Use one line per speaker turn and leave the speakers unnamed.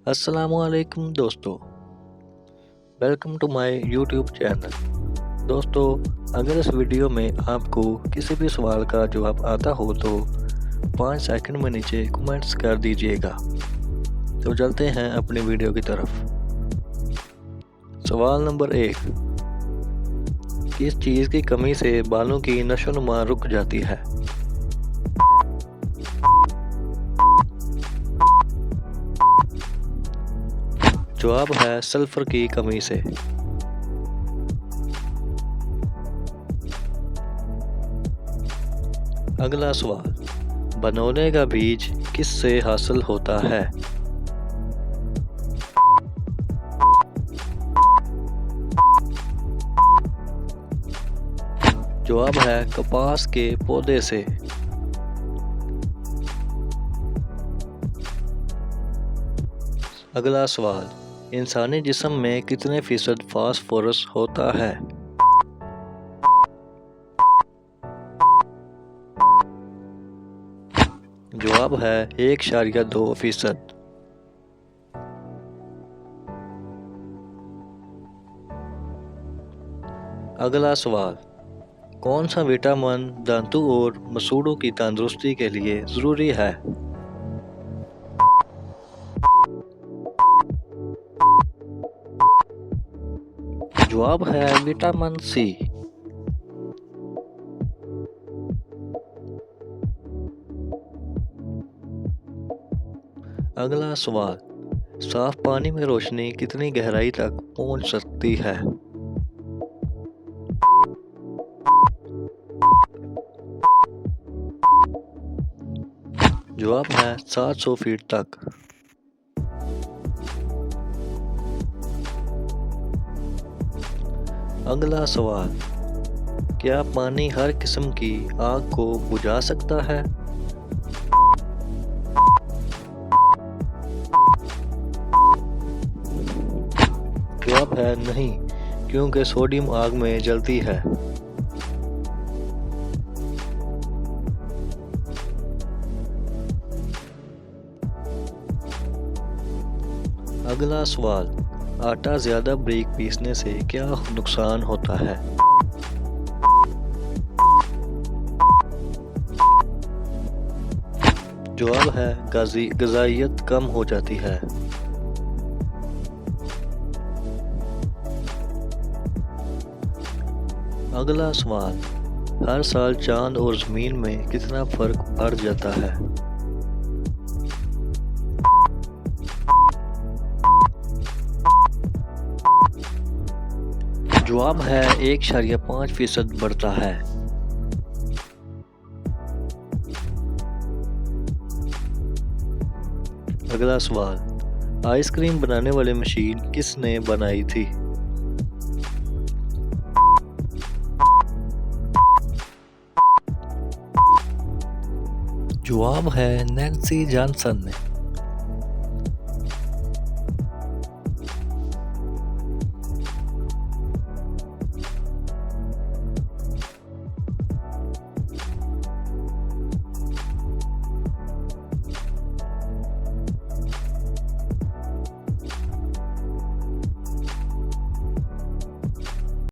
अस्सलामुअलैकुम दोस्तों, welcome to my YouTube channel. दोस्तों, अगर इस वीडियो में आपको किसी भी सवाल का जवाब आता हो तो 5 सेकंड में नीचे कमेंट्स कर दीजिएगा। तो चलते हैं अपनी वीडियो की तरफ। सवाल नंबर 1, किस चीज़ की कमी से बालों की नशोनुमा रुक जाती है? जवाब है सल्फर की कमी से। अगला सवाल, बनोले का बीज किससे हासिल होता है? जवाब है कपास के पौधे से। अगला सवाल, इंसानी जिस्म में कितने फीसद फास्फोरस होता है? जवाब है 1.2%। अगला सवाल, कौन सा विटामिन दांतों और मसूड़ों की तंदुरुस्ती के लिए ज़रूरी है? जवाब है विटामिन सी। अगला सवाल, साफ पानी में रोशनी कितनी गहराई तक पहुंच सकती है? जवाब है 700 फीट तक। अगला सवाल, क्या पानी हर किस्म की आग को बुझा सकता है? जवाब है नहीं, क्योंकि सोडियम आग में जलती है। अगला सवाल, आटा ज्यादा बारीक पीसने से क्या नुकसान होता है? जवाब है ग़िज़ाइयत कम हो जाती है। अगला सवाल, हर साल चांद और ज़मीन में कितना फर्क बढ़ जाता है? जवाब है 1.5% बढ़ता है। अगला सवाल, आइसक्रीम बनाने वाली मशीन किसने बनाई थी? जवाब है नैन्सी जॉनसन ने।